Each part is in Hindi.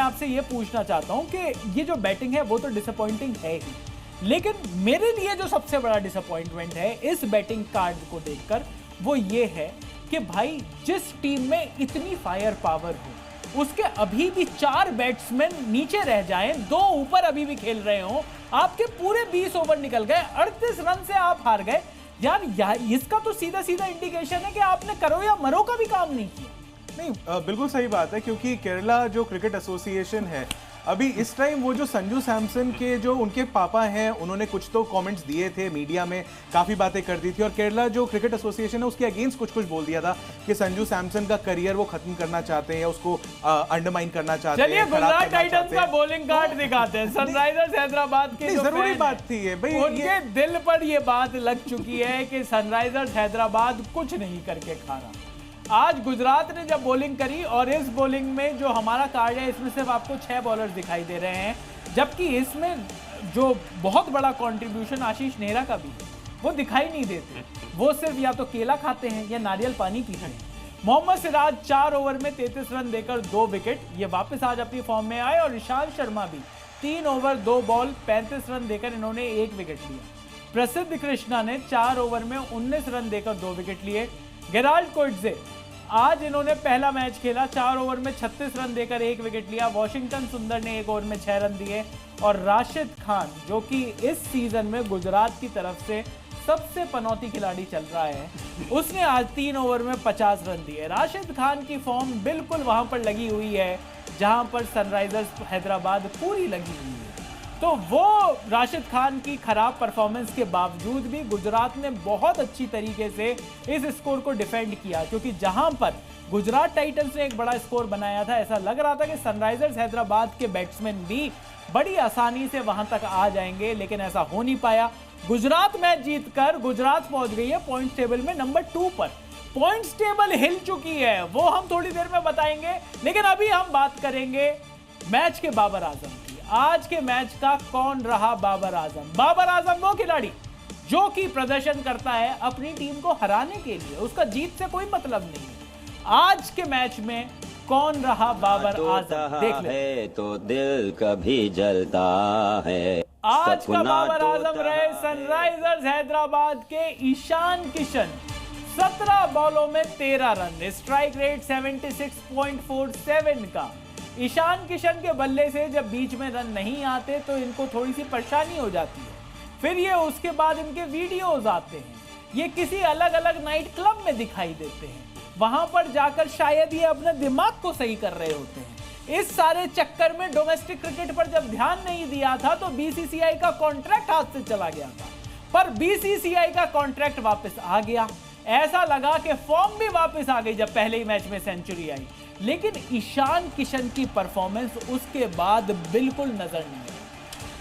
आपसे ये पूछना चाहता हूं कि ये जो बैटिंग है वो तो डिसअपॉइंटिंग है ही, लेकिन मेरे लिए जो सबसे बड़ा डिसअपॉइंटमेंट है इस बैटिंग कार्ड को देखकर वो ये है कि भाई जिस टीम में इतनी फायर पावर हो उसके अभी भी 4 बैट्समैन नीचे रह जाएं, 2 ऊपर अभी भी खेल रहे हो, आपके पूरे 20 ओवर निकल गए, 38 रन से आप हार गए। यार इसका तो सीधा सीधा इंडिकेशन है कि आपने करो या मरो का भी काम नहीं किया। नहीं, बिल्कुल सही बात है, क्योंकि केरला जो क्रिकेट एसोसिएशन है अभी इस टाइम, वो जो संजू सैमसन के जो उनके पापा हैं उन्होंने कुछ तो कमेंट्स दिए थे, मीडिया में काफ़ी बातें कर दी थी, और केरला जो क्रिकेट एसोसिएशन है उसके अगेंस्ट कुछ बोल दिया था कि संजू सैमसन का करियर वो खत्म करना चाहते हैं, उसको अंडरमाइन करना चाहते हैं। चलिए गुजरात टाइटंस का बॉलिंग कार्ड दिखाते हैं। सनराइजर्स हैदराबाद के जरूरी बात थी ये भाई, उनके दिल पर ये बात लग चुकी है कि सनराइजर्स हैदराबाद कुछ नहीं करके खा रहा। आज गुजरात ने जब बॉलिंग करी, और इस बॉलिंग में जो हमारा कार्ड है इसमें सिर्फ आपको 6 बॉलर्स दिखाई दे रहे हैं, जबकि इसमें जो बहुत बड़ा कंट्रीब्यूशन आशीष नेहरा का भी है वो दिखाई नहीं देते। वो सिर्फ या तो केला खाते हैं या नारियल पानी पीते हैं। मोहम्मद सिराज 4 ओवर में 33 रन देकर 2 विकेट, ये वापस आज अपनी फॉर्म में आए, और ईशांत शर्मा भी 3 ओवर 2 बॉल 35 रन देकर इन्होंने 1 विकेट लिया। प्रसिद्ध कृष्णा ने 4 ओवर में 19 रन देकर 2 विकेट लिए। गेराल्ड कोएट्जे आज इन्होंने पहला मैच खेला, 4 ओवर में 36 रन देकर 1 विकेट लिया। वॉशिंगटन सुंदर ने 1 ओवर में 6 रन दिए, और राशिद खान जो कि इस सीजन में गुजरात की तरफ से सबसे पनौती खिलाड़ी चल रहा है, उसने आज 3 ओवर में 50 रन दिए। राशिद खान की फॉर्म बिल्कुल वहां पर लगी हुई है जहां पर सनराइजर्स हैदराबाद पूरी लगी हुई है। तो वो राशिद खान की खराब परफॉर्मेंस के बावजूद भी गुजरात ने बहुत अच्छी तरीके से इस स्कोर को डिफेंड किया, क्योंकि जहां पर गुजरात टाइटंस ने एक बड़ा स्कोर बनाया था, ऐसा लग रहा था कि सनराइजर्स हैदराबाद के बैट्समैन भी बड़ी आसानी से वहां तक आ जाएंगे, लेकिन ऐसा हो नहीं पाया। गुजरात मैच जीतकर गुजरात पहुंच गई है पॉइंट्स टेबल में नंबर 2 पर। पॉइंट्स टेबल हिल चुकी है, वो हम थोड़ी देर में बताएंगे, लेकिन अभी हम बात करेंगे मैच के बाबर आजम की। आज के मैच का कौन रहा बाबर आजम? बाबर आजम वो खिलाड़ी जो कि प्रदर्शन करता है अपनी टीम को हराने के लिए, उसका जीत से कोई मतलब नहीं है। आज के मैच में कौन रहा बाबर आजम? देख ले तो दिल कभी जलता है। आज का बाबर आजम रहे सनराइजर्स हैदराबाद के ईशान किशन। 17 बॉलों में 13 रन, स्ट्राइक रेट 76.47 का। ईशान किशन के बल्ले से जब बीच में रन नहीं आते तो इनको थोड़ी सी परेशानी हो जाती है। फिर ये उसके बाद इनके वीडियोस आते हैं, ये किसी अलग अलग नाइट क्लब में दिखाई देते हैं, वहां पर जाकर शायद ये अपने दिमाग को सही कर रहे होते हैं। इस सारे चक्कर में डोमेस्टिक क्रिकेट पर जब ध्यान नहीं दिया था तो बीसीसीआई का कॉन्ट्रैक्ट हाथ से चला गया था, पर बीसीसीआई का कॉन्ट्रैक्ट वापस आ गया। ऐसा लगा कि फॉर्म भी वापस आ गई जब पहले ही मैच में सेंचुरी आई, लेकिन ईशान किशन की परफॉर्मेंस उसके बाद बिल्कुल नजर नहीं आई।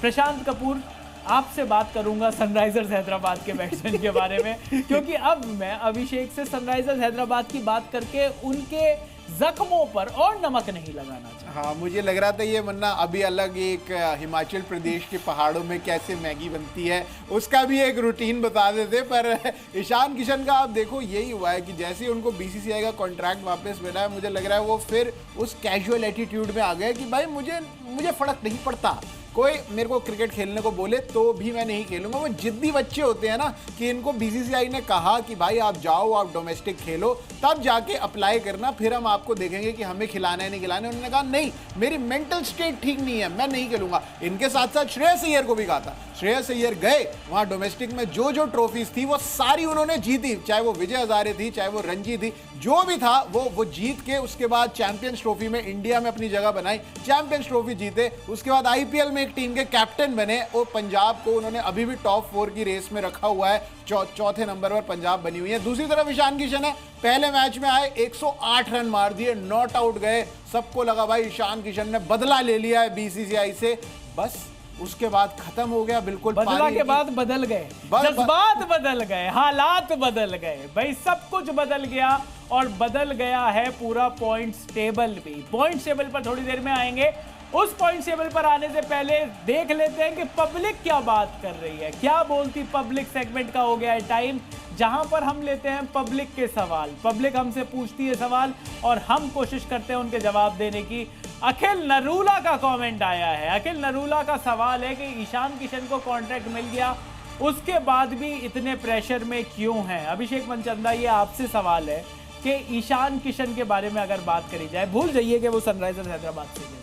प्रशांत कपूर, आपसे बात करूंगा सनराइजर्स हैदराबाद के बैट्समैन के बारे में, क्योंकि अब मैं अभिषेक से सनराइजर्स हैदराबाद की बात करके उनके जख्मों पर और नमक नहीं लगाना चाहता। हाँ, मुझे लग रहा था ये वरना अभी अलग एक हिमाचल प्रदेश के पहाड़ों में कैसे मैगी बनती है उसका भी एक रूटीन बता देते, पर ईशान किशन का आप देखो यही हुआ है कि जैसे उनको बीसीसीआई का कॉन्ट्रैक्ट वापस मिला है, मुझे लग रहा है वो फिर उस कैजुअल एटीट्यूड में आ गए कि भाई मुझे फर्क नहीं पड़ता, कोई मेरे को क्रिकेट खेलने को बोले तो भी मैं नहीं खेलूंगा। वो जिद्दी बच्चे होते हैं ना, कि इनको बीसीसीआई ने कहा कि भाई आप जाओ, आप डोमेस्टिक खेलो, तब जाके अप्लाई करना, फिर हम आपको देखेंगे कि हमें खिलाना है नहीं खिलाना है। उन्होंने कहा नहीं, मेरी मेंटल स्टेट ठीक नहीं है, मैं नहीं खेलूंगा। इनके साथ साथ श्रेयस अय्यर को भी कहा था। श्रेयस अय्यर गए वहां डोमेस्टिक में, जो ट्रॉफीज थी वो सारी उन्होंने जीती, चाहे वो विजय हजारे थी, चाहे वो रणजी थी, जो भी था वो जीत के उसके बाद चैंपियंस ट्रॉफी में इंडिया में अपनी जगह बनाई, चैंपियंस ट्रॉफी जीते, उसके बाद आईपीएल में एक टीम के कैप्टन बने और पंजाब को उन्होंने अभी भी टॉप 4 की रेस में रखा हुआ है, चौथे नंबर पर पंजाब बनी हुई है। दूसरी तरफ ईशान किशन है, पहले मैच में आए 108 रन मार दिए, नॉट आउट गए, सबको लगा भाई ईशान किशन ने बदला ले लिया है बीसीसीआई से, बस उसके बाद खत्म हो गया बिल्कुल। बदला के बाद बदल गए, जज्बात बदल गए, हालात बदल गए, भाई सब कुछ बदल गया, और बदल गया है पूरा पॉइंट्स टेबल भी। पॉइंट्स टेबल पर थोड़ी देर में आएंगे। उस पॉइंट टेबल पर आने से पहले देख लेते हैं कि पब्लिक क्या बात कर रही है, क्या बोलती पब्लिक। सेगमेंट का हो गया है टाइम, जहां पर हम लेते हैं पब्लिक के सवाल। पब्लिक हमसे पूछती है सवाल और हम कोशिश करते हैं उनके जवाब देने की। अखिल नरूला का कमेंट आया है। अखिल नरूला का सवाल है कि ईशान किशन को कॉन्ट्रैक्ट मिल गया, उसके बाद भी इतने प्रेशर में क्यों हैं? अभिषेक मनचंदा, ये आपसे सवाल है कि ईशान किशन के बारे में अगर बात करी जाए, भूल जाइए कि वो सनराइजर्स हैदराबाद से खेलते हैं,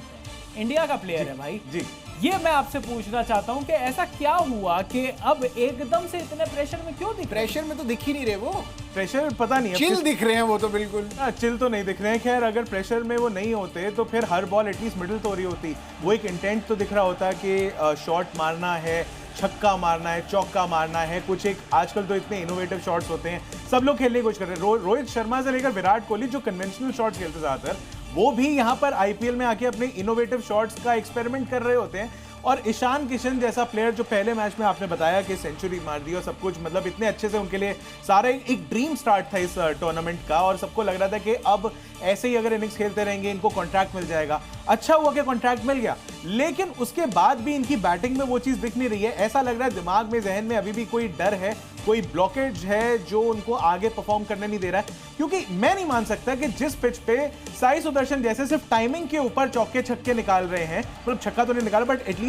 इंडिया का प्लेयर है भाई जी। ये मैं आपसे पूछना चाहता हूं कि ऐसा क्या हुआ कि अब एकदम से इतने प्रेशर में क्यों दिख रहे? प्रेशर में तो दिख ही नहीं रहे वो, प्रेशर पता नहीं, चिल दिख रहे हैं वो तो बिल्कुल। चिल तो नहीं दिख रहे हैं। खैर, अगर प्रेशर में वो नहीं होते तो फिर हर बॉल एटलीस्ट मिडिल तो हो रही होती, वो एक इंटेंट तो दिख रहा होता कि शॉट मारना है, छक्का मारना है, चौका मारना है, कुछ एक आजकल तो इतने इनोवेटिव शॉट्स होते हैं, सब लोग खेलने की कोशिश कर रहे हैं। रोहित शर्मा से लेकर विराट कोहली जो कन्वेंशनल शॉट्स खेलते ज्यादातर, वो भी यहाँ पर आईपीएल में आके अपने इनोवेटिव शॉट्स का एक्सपेरिमेंट कर रहे होते हैं। और ईशान किशन जैसा प्लेयर जो पहले मैच में आपने बताया कि सेंचुरी मार दी और सब कुछ, मतलब इतने अच्छे से उनके लिए सारा एक ड्रीम स्टार्ट था इस टूर्नामेंट का, और सबको लग रहा था कि अब ऐसे ही अगर इनिंग्स खेलते रहेंगे इनको कॉन्ट्रैक्ट मिल जाएगा। अच्छा हुआ कि कॉन्ट्रैक्ट मिल गया, लेकिन उसके बाद भी इनकी बैटिंग में वो चीज दिख नहीं रही है। ऐसा लग रहा है दिमाग में, जहन में अभी भी कोई डर है, कोई ब्लॉकेज है जो उनको आगे परफॉर्म करने नहीं दे रहा है। क्योंकि मैं नहीं मान सकता कि जिस पिच पे साई सुदर्शन जैसे सिर्फ टाइमिंग के ऊपर चौके छक्के निकाल रहे हैं, मतलब छक्का तो नहीं निकाला बट एटलीस्ट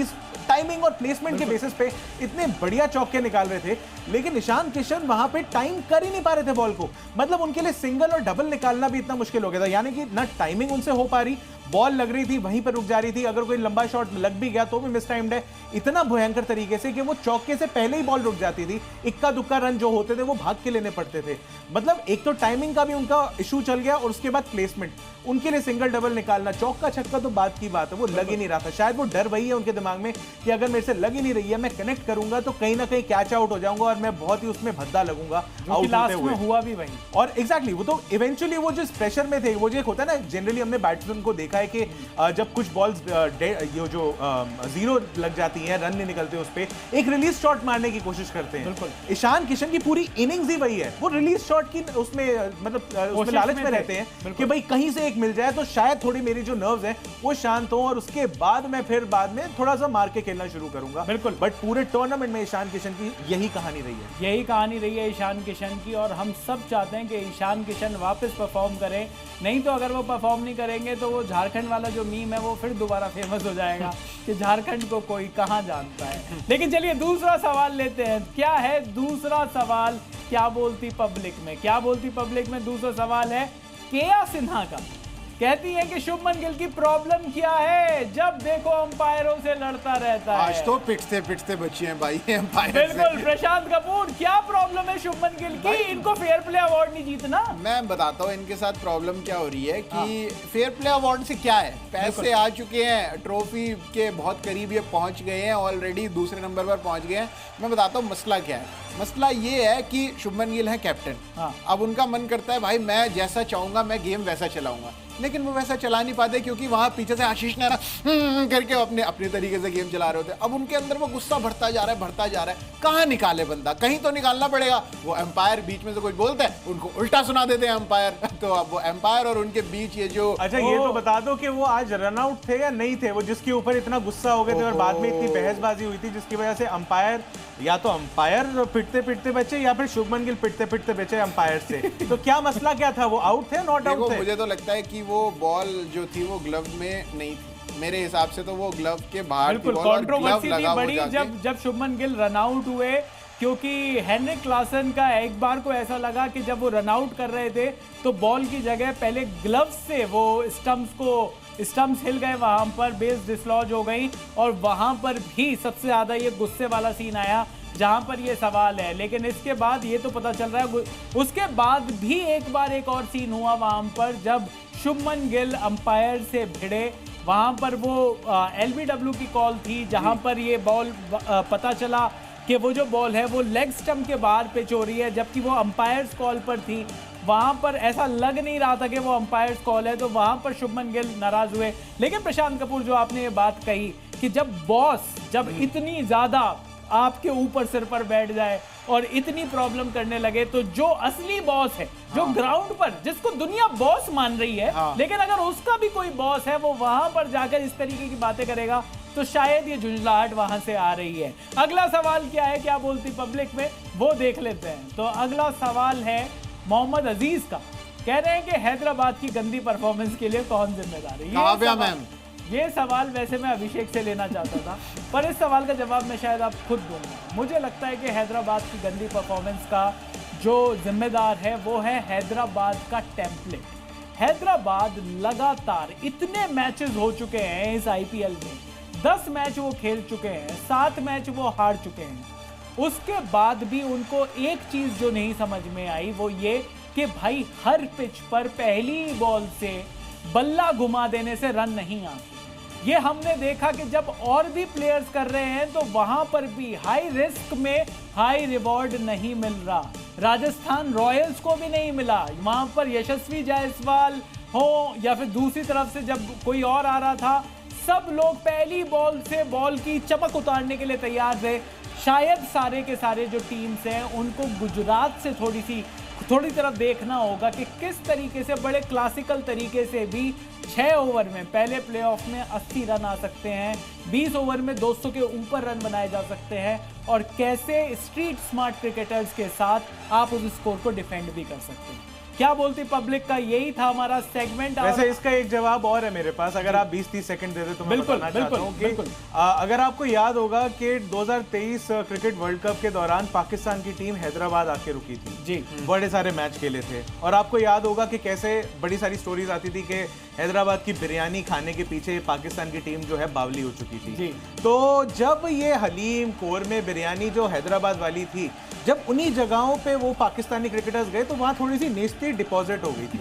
टाइमिंग और प्लेसमेंट के बेसिस पे इतने बढ़िया चौके निकाल रहे थे, लेकिन ईशान किशन वहां पे टाइम कर ही नहीं पा रहे थे बॉल को। मतलब उनके लिए सिंगल और डबल निकालना भी इतना मुश्किल हो गया था, यानी कि ना टाइमिंग उनसे हो पा रही, बॉल लग रही थी वहीं पर रुक जा रही थी, अगर कोई लंबा शॉट लग भी गया तो भी मिस टाइम्ड है इतना भयंकर तरीके से कि वो चौके से पहले ही बॉल रुक जाती थी, इक्का दुक्का रन जो होते थे वो भाग के लेने पड़ते थे। मतलब एक तो टाइमिंग का भी उनका इशू चल गया, और उसके बाद प्लेसमेंट, उनके लिए सिंगल डबल निकालना, चौका छक्का तो बात की बात है, वो लग ही नहीं रहा था। शायद वो डर वही है उनके दिमाग में कि अगर मेरे से लग ही नहीं रही है, मैं कनेक्ट करूंगा तो कहीं ना कहीं कैच आउट हो जाऊंगा और मैं बहुत ही उसमें भद्दा लगूंगा आउट होते हुए। हुआ भी वही, और एग्जैक्टली वो तो इवेंचुअली वो जिस प्रेशर में थे, वो जो एक होता है ना, जनरली हमने बैट्समैन को देखा है कि जब कुछ बॉल्स ये जो जीरो लग जाती हैं, रन नहीं निकलते, उस पे एक रिलीज शॉट मारने की कोशिश करते हैं। बिल्कुल। ईशान किशन की पूरी इनिंग्स ही वही है, वो रिलीज शॉट की उसमें मतलब उसमें लालच में रहते हैं कि भाई कहीं से एक मिल जाए तो शायद थोड़ी मेरी जो नर्व्स हैं वो शांत हो, और उसके बाद मैं फिर बाद में थोड़ा सा मार के खेलना शुरू करूंगा। बिल्कुल। बट पूरे टूर्नामेंट में ईशान किशन की यही कहानी रही है, यही कहानी रही है ईशान किशन की, और हम सब चाहते हैं कि ईशान किशन वापस परफॉर्म करें। नहीं तो अगर वो परफॉर्म नहीं करेंगे तो वो झारखंड वाला जो मीम है वो फिर दोबारा फेमस हो जाएगा कि झारखंड को कोई कहां जानता है। लेकिन चलिए दूसरा सवाल लेते हैं। क्या है दूसरा सवाल? क्या बोलती पब्लिक में? क्या बोलती पब्लिक में दूसरा सवाल है केया सिन्हा का। कहती है कि शुभमन गिल की प्रॉब्लम क्या है, जब देखो अंपायरों से लड़ता रहता है। आज तो पिटते पिटते बच्चे हैं भाई अंपायर। बिल्कुल। प्रशांत कपूर, क्या प्रॉब्लम है शुभमन गिल की? इनको फेयर प्ले अवार्ड नहीं जीतना। मैं बताता हूँ इनके साथ प्रॉब्लम क्या हो रही है कि फेयर प्ले अवार्ड से क्या है, पैसे आ चुके हैं, ट्रॉफी के बहुत करीब ये पहुंच गए हैं, ऑलरेडी दूसरे नंबर पर पहुंच गए हैं। मैं बताता हूँ मसला क्या है। मसला ये है कि शुभमन गिल है कैप्टन। अब उनका मन करता है भाई मैं जैसा चाहूंगा मैं गेम वैसा चलाऊंगा, लेकिन वो वैसा चला नहीं पाते क्योंकि वहां पीछे से आशीष ने करके अपने तरीके से गेम चला रहे होते। अब उनके अंदर वो गुस्सा बढ़ता जा रहा है। कहाँ निकाले बंदा? कहीं तो निकालना पड़ेगा। वो एम्पायर बीच में से कुछ बोलता है, उनको उल्टा सुना देते हैं एम्पायर। तो अब वो एम्पायर और उनके बीच ये जो अच्छा ये तो बता दो कि वो आज रन आउट थे या नहीं थे, वो जिसके ऊपर इतना गुस्सा हो गए थे और बाद में इतनी बहसबाजी हुई थी जिसकी वजह से अंपायर, या तो अंपायर पिटते पिटते बचे या फिर शुभमन गिल पिटते पिटते बचे अंपायर से। तो क्या मसला क्या था? वो आउट थे, नॉट आउट थे? मुझे तो लगता है कि वो बॉल जो थी वो ग्लव में नहीं थी, मेरे हिसाब से तो वो ग्लव के बाहर थी बॉल और ग्लव लगा बड़ी जब शुभमन गिल रन आउट हुए, क्योंकि हेनरिक क्लासन का एक बार को ऐसा लगा कि जब वो रन आउट कर रहे थे तो बॉल की जगह पहले ग्लव्स से वो स्टम्प्स हिल गए, वहां पर बेस डिसलॉज हो गई, और वहां पर भी सबसे ज्यादा ये गुस्से वाला सीन आया जहां पर ये सवाल है। लेकिन इसके बाद ये तो पता चल रहा है, उसके बाद भी एक बार एक और सीन हुआ वहां पर जब शुभमन गिल अंपायर से भिड़े। वहां पर वो LBW की कॉल थी जहां पर ये बॉल पता चला कि वो जो बॉल है वो लेग स्टंप के बाहर पिच हो रही है, जबकि वो अंपायर्स कॉल पर थी। वहां पर ऐसा लग नहीं रहा था कि वो अंपायर्स कॉल है, तो वहां पर शुभमन गिल नाराज हुए। लेकिन प्रशांत कपूर, जो आपने ये बात कही कि जब इतनी ज्यादा आपके ऊपर सिर पर बैठ जाए और इतनी प्रॉब्लम करने लगे, तो जो असली बॉस है, जो ग्राउंड पर जिसको दुनिया बॉस मान रही है, लेकिन अगर उसका भी कोई बॉस है वो वहां पर जाकर इस तरीके की बातें करेगा, तो शायद ये झुंझलाहट वहां से आ रही है। अगला सवाल क्या है, क्या बोलती पब्लिक में, वो देख लेते हैं। तो अगला सवाल है मोहम्मद अजीज का। कह रहे हैं कि हैदराबाद की गंदी परफॉर्मेंस के लिए कौन जिम्मेदार है? काव्या मैम। ये सवाल वैसे मैं अभिषेक से लेना चाहता था, पर इस सवाल का जवाब मैं शायद आप खुद दूंगा। मुझे लगता है कि हैदराबाद की गंदी परफॉर्मेंस का जो जिम्मेदार है वो है हैदराबाद का टेम्पलेट। हैदराबाद लगातार इतने मैचेस हो चुके हैं इस आईपीएल में, 10 मैच वो खेल चुके हैं, 7 मैच वो हार चुके हैं। उसके बाद भी उनको एक चीज जो नहीं समझ में आई वो ये कि भाई हर पिच पर पहली बॉल से बल्ला घुमा देने से रन नहीं आते। ये हमने देखा कि जब और भी प्लेयर्स कर रहे हैं तो वहां पर भी हाई रिस्क में हाई रिवॉर्ड नहीं मिल रहा। राजस्थान रॉयल्स को भी नहीं मिला, वहां पर यशस्वी जायसवाल हो या फिर दूसरी तरफ से जब कोई और आ रहा था, सब लोग पहली बॉल से बॉल की चमक उतारने के लिए तैयार थे। शायद सारे के सारे जो टीम्स हैं उनको गुजरात से थोड़ी तरफ देखना होगा कि किस तरीके से बड़े क्लासिकल तरीके से भी 6 ओवर में पहले प्लेऑफ में 80 रन आ सकते हैं, 20 ओवर में 200 के ऊपर रन बनाए जा सकते हैं, और कैसे स्ट्रीट स्मार्ट क्रिकेटर्स के साथ आप उस स्कोर को डिफेंड भी कर सकते हैं। क्या बोलती पब्लिक का, यही था हमारा सेगमेंट। वैसे इसका एक जवाब और है मेरे पास, अगर आप 20-30 सेकंड दे दे तो मैं बताना चाहता हूं कि अगर आपको याद होगा कि 2023 क्रिकेट वर्ल्ड कप के दौरान पाकिस्तान की टीम हैदराबाद आके रुकी थी जी, बड़े सारे मैच खेले थे, और आपको याद होगा कि कैसे बड़ी सारी स्टोरीज आती थी कि हैदराबाद की बिरयानी खाने के पीछे पाकिस्तान की टीम जो है बावली हो चुकी थी जी। तो जब ये हलीम कोरमे बिरयानी जो हैदराबाद वाली थी, जब उन्हीं जगहों पे वो पाकिस्तानी क्रिकेटर्स गए तो वहां थोड़ी सी नेस्ती डिपॉजिट हो गई थी।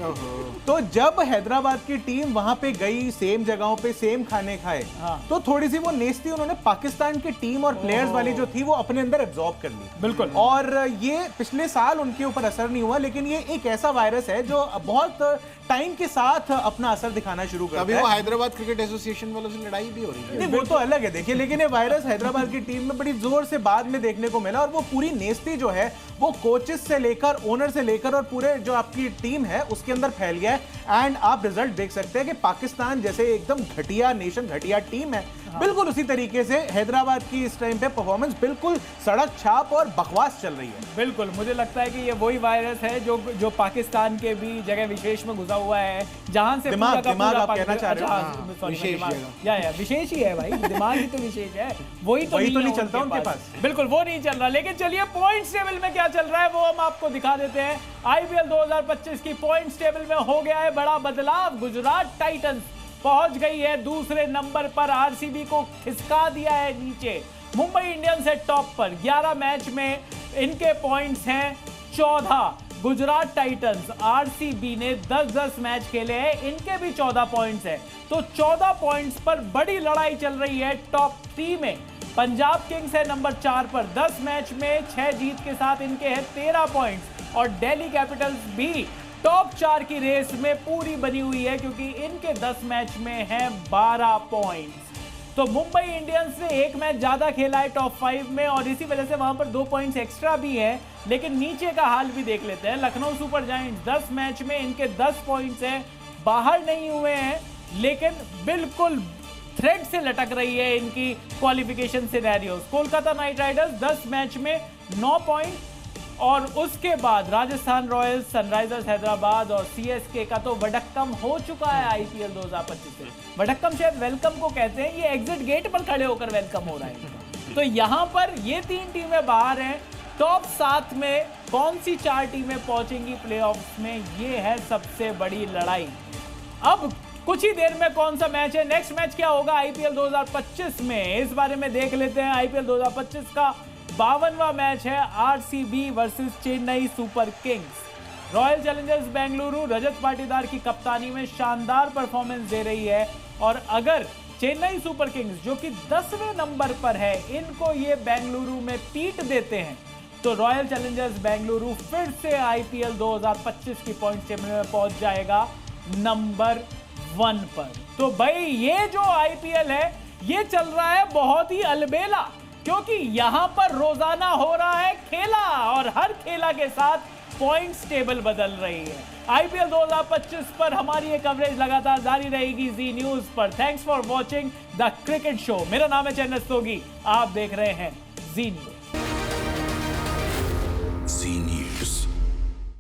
तो जब हैदराबाद की टीम वहां पे गई, सेम जगहों पे सेम खाने खाए, तो थोड़ी सी वो नेस्ती उन्होंने पाकिस्तान की टीम और प्लेयर्स वाली जो थी वो अपने अंदर एब्जॉर्ब कर ली। बिल्कुल। और ये पिछले साल उनके ऊपर असर नहीं हुआ, लेकिन ये एक ऐसा वायरस है जो बहुत टाइम के साथ अपना असर दिखाना शुरू करता है। अभी वो हैदराबाद क्रिकेट एसोसिएशन वालों से लड़ाई भी हो रही है। नहीं, वो तो अलग है देखिए, लेकिन ये वायरस हैदराबाद की टीम में बड़ी जोर से बाद में देखने को मिला, और वो पूरी नेस्ती जो है वो कोचेस से लेकर, ओनर से लेकर और पूरे जो आपकी टीम है उसके अंदर फैल गया है। एंड आप रिजल्ट देख सकते हैं कि पाकिस्तान जैसे एकदम घटिया नेशन, घटिया टीम है, बिल्कुल उसी तरीके से हैदराबाद की इस टाइम पे परफॉर्मेंस बिल्कुल सड़क छाप और बकवास चल रही है। बिल्कुल, मुझे लगता है कि ये वही वायरस है जो पाकिस्तान के भी जगह विशेष में घुसा हुआ है, जहां से दिमाग आप कहना चाह रहे हो। विशेष ही है भाई, दिमाग ही तो विशेष है, वही तो नहीं चलता उनके पास। बिल्कुल वो नहीं चल रहा। लेकिन चलिए पॉइंट्स टेबल में क्या चल रहा है वो हम आपको दिखा देते हैं। आईपीएल 2025 की पॉइंट्स टेबल में हो गया है बड़ा बदलाव। गुजरात टाइटंस पहुंच गई है दूसरे नंबर पर, आरसीबी को खिसका दिया है नीचे। मुंबई इंडियंस है टॉप पर, 11 मैच में इनके पॉइंट्स हैं 14। गुजरात टाइटंस, आरसीबी ने 10-10 मैच खेले हैं, इनके भी 14 पॉइंट्स हैं। तो 14 पॉइंट्स पर बड़ी लड़ाई चल रही है टॉप 3 में। पंजाब किंग्स है नंबर 4 पर, 10 मैच में 6 जीत के साथ इनके हैं 13 पॉइंट्स, और दिल्ली कैपिटल्स भी टॉप 4 की रेस में पूरी बनी हुई है क्योंकि इनके 10 मैच में हैं 12 पॉइंट्स। तो मुंबई इंडियंस ने एक मैच ज्यादा खेला है टॉप 5 में, और इसी वजह से वहां पर 2 पॉइंट्स एक्स्ट्रा भी है। लेकिन नीचे का हाल भी देख लेते हैं। लखनऊ सुपर जायंट्स 10 मैच में इनके 10 पॉइंट्स हैं, बाहर नहीं हुए हैं, लेकिन बिल्कुल थ्रेड से लटक रही है इनकी qualification scenarios. Kolkata night Riders 10 match में 9 पॉइंट, और उसके बाद राजस्थान रॉयल्स, सनराइजर्स हैदराबाद और सीएसके का तो वडक्कम हो चुका है आईपीएल 2025 से। वडक्कम शायद वेलकम को कहते हैं, ये एग्जिट गेट पर खड़े होकर वेलकम हो रहा है। तो यहां पर ये 3 टीमें बाहर हैं। टॉप 7 में कौन सी 4 टीमें पहुंचेंगी प्लेऑफ्स में, ये है सबसे बड़ी लड़ाई। अब कुछ ही देर में कौन सा मैच है, नेक्स्ट मैच क्या होगा आईपीएल 2025 में, इस बारे में देख लेते हैं। आईपीएल 2025 का 52वां मैच है RCB versus Chennai Super Kings. Royal Challengers Bengaluru Rajat Patidar की कप्तानी में शानदार परफॉर्मेंस दे रही है, और अगर चेन्नई सुपर किंग्स जो कि 10वें नंबर पर है, इनको ये बेंगलुरु में पीट देते हैं तो रॉयल चैलेंजर्स बेंगलुरु फिर से आईपीएल 2025 की पॉइंट टेबल में पहुंच जाएगा नंबर 1 पर। तो भाई ये जो आईपीएल है ये चल रहा है बहुत ही अलबेला, क्योंकि यहां पर रोजाना हो रहा है खेला, और हर खेला के साथ पॉइंट्स टेबल बदल रही है। आईपीएल 2025 पर हमारी ये कवरेज लगातार जारी रहेगी जी न्यूज पर। Thanks for watching the cricket show. मेरा नाम है चैनल सोगी, आप देख रहे हैं जी न्यूज।